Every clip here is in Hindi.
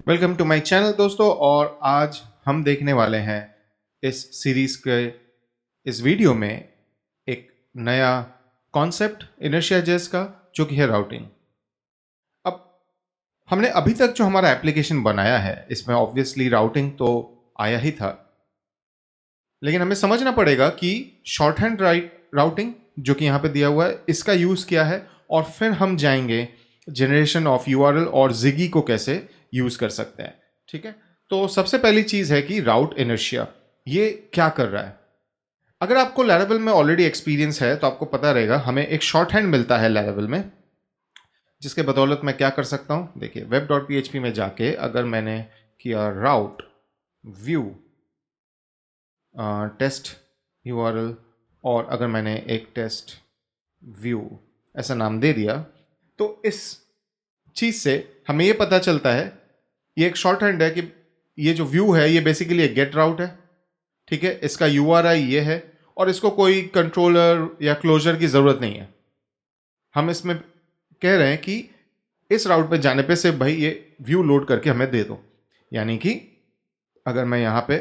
वेलकम टू माय चैनल दोस्तों। और आज हम देखने वाले हैं इस सीरीज के इस वीडियो में एक नया कॉन्सेप्ट इनर्शिया जेस का, जो कि है राउटिंग। अब हमने अभी तक जो हमारा एप्लीकेशन बनाया है इसमें ऑब्वियसली राउटिंग तो आया ही था, लेकिन हमें समझना पड़ेगा कि शॉर्ट हैंड राउटिंग जो कि यहाँ पे दिया हुआ है इसका यूज़ क्या है, और फिर हम जाएंगे जनरेशन ऑफ यूआरएल और जिगी को कैसे यूज़ कर सकते हैं। ठीक है, तो सबसे पहली चीज़ है कि राउट इनर्शिया ये क्या कर रहा है। अगर आपको लैरावेल में ऑलरेडी एक्सपीरियंस है तो आपको पता रहेगा, हमें एक शॉर्ट हैंड मिलता है लैरावेल में, जिसके बदौलत मैं क्या कर सकता हूँ। देखिए, web.php में जाके अगर मैंने किया राउट व्यू टेस्ट यूआरएल, और अगर मैंने एक टेस्ट व्यू ऐसा नाम दे दिया, तो इस चीज़ से हमें ये पता चलता है, ये एक शॉर्ट हैंड है कि ये जो व्यू है ये बेसिकली एक गेट राउट है। ठीक है, इसका यूआरआई ये है और इसको कोई कंट्रोलर या क्लोजर की ज़रूरत नहीं है। हम इसमें कह रहे हैं कि इस राउट पे जाने पे से भाई ये व्यू लोड करके हमें दे दो। यानी कि अगर मैं यहाँ पे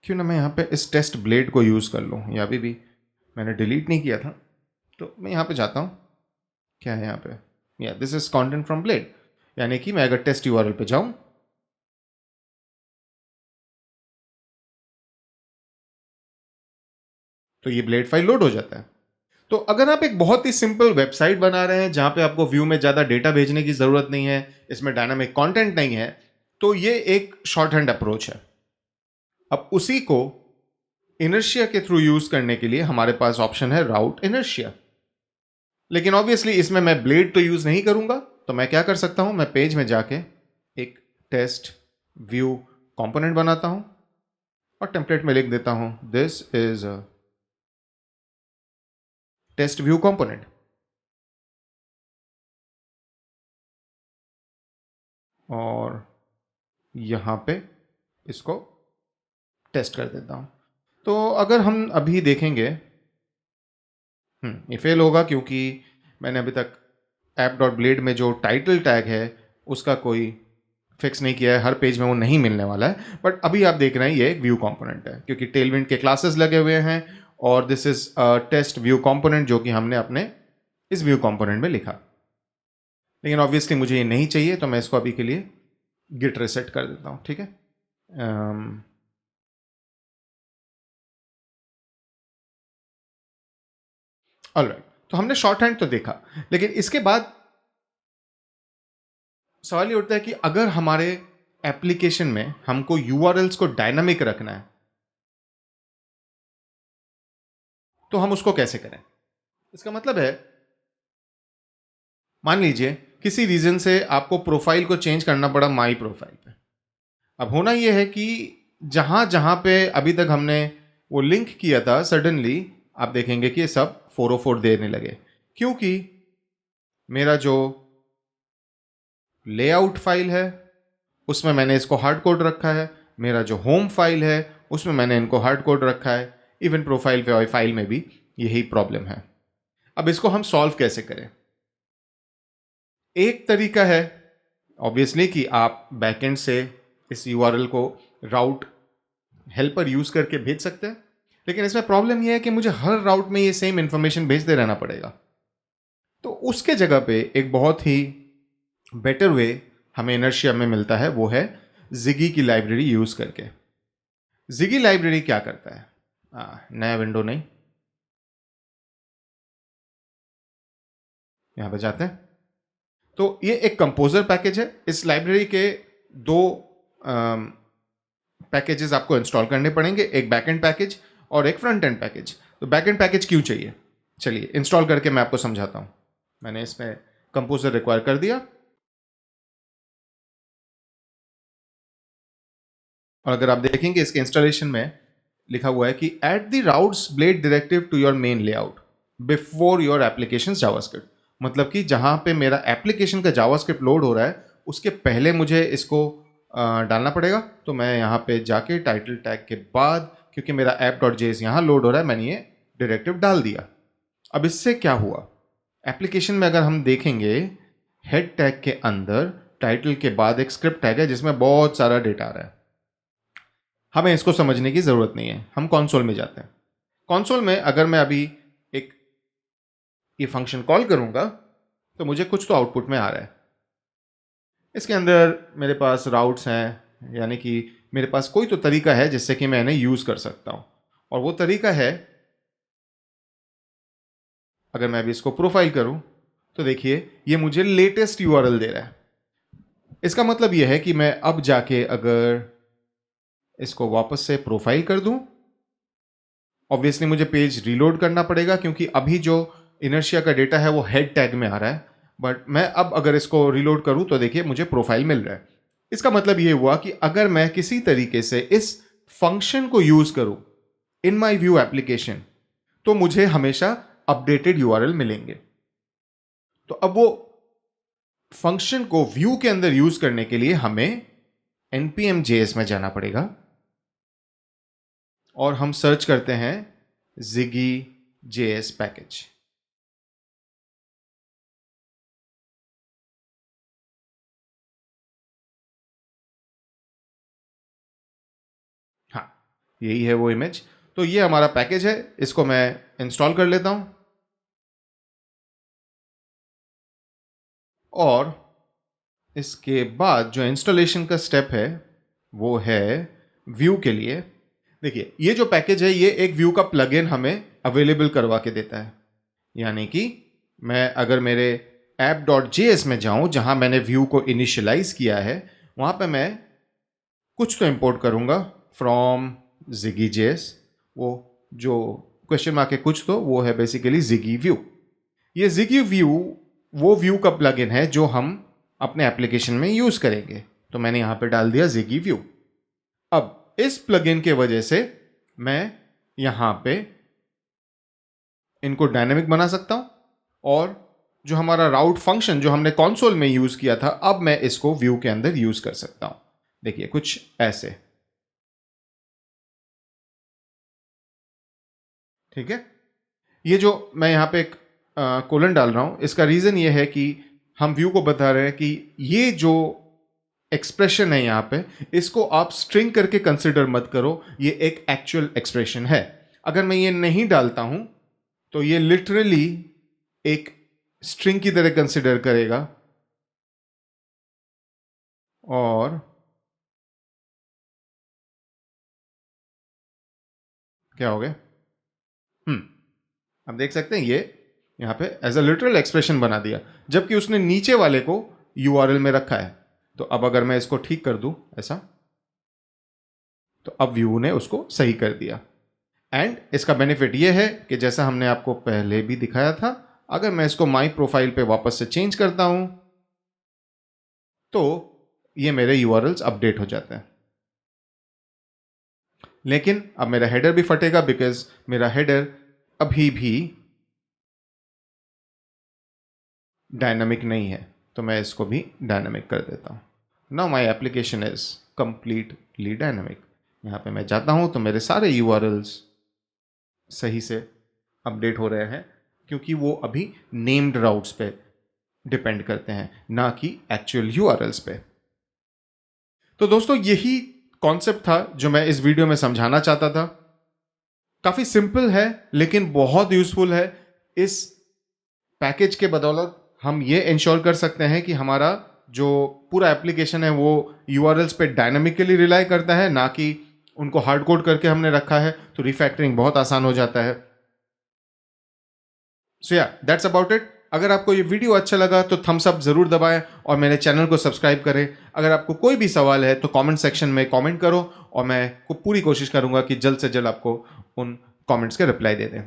क्यों ना मैं यहाँ पे इस टेस्ट ब्लेड को यूज़ कर लूँ, या अभी भी मैंने डिलीट नहीं किया था, तो मैं यहाँ पे जाता हूँ। क्या है यहाँ पे, या this is content from blade, यानी कि मैं अगर टेस्ट यूआरएल पे जाऊँ तो ये ब्लेड फाइल लोड हो जाता है। तो अगर आप एक बहुत ही सिंपल वेबसाइट बना रहे हैं जहाँ पे आपको व्यू में ज़्यादा डेटा भेजने की ज़रूरत नहीं है, इसमें डायनामिक कंटेंट नहीं है, तो ये एक शॉर्ट हैंड अप्रोच है। अब उसी को इनर्शिया के थ्रू यूज करने के लिए हमारे पास ऑप्शन है राउट इनर्शिया। लेकिन ऑब्वियसली इसमें मैं ब्लेड तो यूज नहीं करूंगा, तो मैं क्या कर सकता हूं, मैं पेज में जाके एक टेस्ट व्यू कंपोनेंट बनाता हूं और टेम्पलेट में लिख देता हूं this is a test view component, और यहां पे इसको टेस्ट कर देता हूं। तो अगर हम अभी देखेंगे, ये फेल होगा क्योंकि मैंने अभी तक ऐप डॉट ब्लेड में जो टाइटल टैग है उसका कोई फिक्स नहीं किया है, हर पेज में वो नहीं मिलने वाला है। बट अभी आप देख रहे हैं ये एक व्यू कंपोनेंट है क्योंकि टेलविंड के क्लासेस लगे हुए हैं, और this is test view component जो कि हमने अपने इस व्यू कंपोनेंट में लिखा। लेकिन ऑब्वियसली मुझे ये नहीं चाहिए, तो मैं इसको अभी के लिए गिट रिसेट कर देता हूँ। ठीक है, ऑलराइट, तो हमने शॉर्ट हैंड तो देखा, लेकिन इसके बाद सवाल ये उठता है कि अगर हमारे एप्लीकेशन में हमको यूआरएल्स को डायनामिक रखना है तो हम उसको कैसे करें। इसका मतलब है, मान लीजिए किसी रीजन से आपको प्रोफाइल को चेंज करना पड़ा माई प्रोफाइल पे। अब होना यह है कि जहां जहां पे अभी तक हमने वो लिंक किया था, सडनली आप देखेंगे कि ये सब 404 देने लगे, क्योंकि मेरा जो लेआउट फाइल है उसमें मैंने इसको हार्ड कोड रखा है, मेरा जो होम फाइल है उसमें मैंने इनको हार्ड कोड रखा है, इवन प्रोफाइल पे फाइल में भी यही प्रॉब्लम है। अब इसको हम सॉल्व कैसे करें। एक तरीका है ऑब्वियसली कि आप बैकएंड से इस यूआरएल को राउट हेल्पर यूज करके भेज सकते हैं, लेकिन इसमें प्रॉब्लम यह है कि मुझे हर राउट में ये सेम इंफॉर्मेशन भेजते रहना पड़ेगा। तो उसके जगह पे एक बहुत ही बेटर वे हमें इनर्शिया में मिलता है, वो है जिगी की लाइब्रेरी यूज करके। जिगी लाइब्रेरी क्या करता है, नया विंडो नहीं, यहां पे जाते हैं। तो ये एक कंपोजर पैकेज है। इस लाइब्रेरी के दो पैकेजेस आपको इंस्टॉल करने पड़ेंगे, एक बैकएंड पैकेज और एक फ्रंट एंड पैकेज। तो बैकएंड पैकेज क्यों चाहिए, चलिए इंस्टॉल करके मैं आपको समझाता हूं। मैंने इसमें कंपोजर रिक्वायर कर दिया, और अगर आप देखेंगे इसके इंस्टॉलेशन में लिखा हुआ है कि add the routes blade directive to your main layout before your application JavaScript. मतलब कि जहां पे मेरा एप्लीकेशन का जावास्क्रिप्ट लोड हो रहा है उसके पहले मुझे इसको डालना पड़ेगा। तो मैं यहाँ पे जाके टाइटल टैग के बाद, क्योंकि मेरा ऐप डॉट जेएस यहाँ लोड हो रहा है, मैंने ये डायरेक्टिव डाल दिया। अब इससे क्या हुआ, एप्लीकेशन में अगर हम देखेंगे हेड टैग के अंदर टाइटल के बाद एक स्क्रिप्ट टैग है जिसमें बहुत सारा डेटा आ रहा है। हमें इसको समझने की ज़रूरत नहीं है। हम कंसोल में जाते हैं। कंसोल में अगर मैं अभी एक ये फंक्शन कॉल करूंगा तो मुझे कुछ तो आउटपुट में आ रहा है। इसके अंदर मेरे पास राउट्स हैं, यानी कि मेरे पास कोई तो तरीका है जिससे कि मैं इन्हें यूज़ कर सकता हूं। और वो तरीका है, अगर मैं अभी इसको प्रोफाइल करूं तो देखिए ये मुझे लेटेस्ट यूआरएल दे रहा है। इसका मतलब यह है कि मैं अब जाके अगर इसको वापस से प्रोफाइल कर दूं, ऑब्वियसली मुझे पेज रीलोड करना पड़ेगा क्योंकि अभी जो इनर्शिया का डेटा है वो हेड टैग में आ रहा है। बट मैं अब अगर इसको रीलोड करूं तो देखिए मुझे प्रोफाइल मिल रहा है। इसका मतलब ये हुआ कि अगर मैं किसी तरीके से इस फंक्शन को यूज करूं इन माय व्यू एप्लीकेशन तो मुझे हमेशा अपडेटेड यूआरएल मिलेंगे। तो अब वो फंक्शन को व्यू के अंदर यूज करने के लिए हमें npm.js में जाना पड़ेगा और हम सर्च करते हैं Ziggy.js पैकेज। हाँ, यही है वो इमेज। तो ये हमारा पैकेज है, इसको मैं इंस्टॉल कर लेता हूं और इसके बाद जो इंस्टॉलेशन का स्टेप है वो है व्यू के लिए। देखिए ये जो पैकेज है ये एक व्यू का प्लगइन हमें अवेलेबल करवा के देता है, यानी कि मैं अगर मेरे app.js में जाऊं जहां मैंने व्यू को इनिशियलाइज किया है वहां पे मैं कुछ तो इंपोर्ट करूंगा फ्रॉम Ziggy.js। वो जो क्वेश्चन मार्क है कुछ तो वो है बेसिकली Ziggy व्यू। ये Ziggy व्यू वो व्यू का प्लगइन है जो हम अपने एप्लीकेशन में यूज करेंगे। तो मैंने यहां पे डाल दिया Ziggy व्यू। अब इस प्लगइन के वजह से मैं यहां पे इनको डायनेमिक बना सकता हूं और जो हमारा राउट फंक्शन जो हमने कंसोल में यूज किया था अब मैं इसको व्यू के अंदर यूज कर सकता हूं। देखिए कुछ ऐसे, ठीक है। ये जो मैं यहां पे एक कोलन डाल रहा हूं इसका रीजन ये है कि हम व्यू को बता रहे हैं कि ये जो एक्सप्रेशन है यहां पे इसको आप स्ट्रिंग करके कंसिडर मत करो, ये एक एक्चुअल एक्सप्रेशन है। अगर मैं ये नहीं डालता हूं तो ये लिटरली एक स्ट्रिंग की तरह कंसिडर करेगा और क्या हो गया, अब देख सकते हैं ये यहां पे एज अ लिटरल एक्सप्रेशन बना दिया जबकि उसने नीचे वाले को यूआरएल में रखा है। तो अब अगर मैं इसको ठीक कर दूं ऐसा तो अब व्यू ने उसको सही कर दिया। एंड इसका बेनिफिट ये है कि जैसा हमने आपको पहले भी दिखाया था, अगर मैं इसको माई प्रोफाइल पे वापस से चेंज करता हूं तो ये मेरे यूआरएल्स अपडेट हो जाते हैं। लेकिन अब मेरा हेडर भी फटेगा बिकॉज मेरा हेडर अभी भी डायनामिक नहीं है। तो मैं इसको भी डायनामिक कर देता हूं। Now my application is completely dynamic. यहां पे मैं जाता हूं तो मेरे सारे यूआरएल्स सही से अपडेट हो रहे हैं क्योंकि वो अभी नेम्ड राउट्स पे डिपेंड करते हैं ना कि एक्चुअल यूआरएल्स पे। तो दोस्तों यही कॉन्सेप्ट था जो मैं इस वीडियो में समझाना चाहता था। काफी सिंपल है लेकिन बहुत यूजफुल है। इस पैकेज के बदौलत हम ये इंश्योर कर सकते हैं कि हमारा जो पूरा एप्लीकेशन है वो यूआरएल्स पे डायनामिकली रिलाई करता है, ना कि उनको हार्ड कोड करके हमने रखा है। तो रिफैक्टरिंग बहुत आसान हो जाता है। सो या दैट्स अबाउट इट। अगर आपको ये वीडियो अच्छा लगा तो थम्स अप जरूर दबाएं और मेरे चैनल को सब्सक्राइब करें। अगर आपको कोई भी सवाल है तो कमेंट सेक्शन में कमेंट करो और मैं पूरी कोशिश करूंगा कि जल्द से जल्द आपको उन कमेंट्स के रिप्लाई दे दें।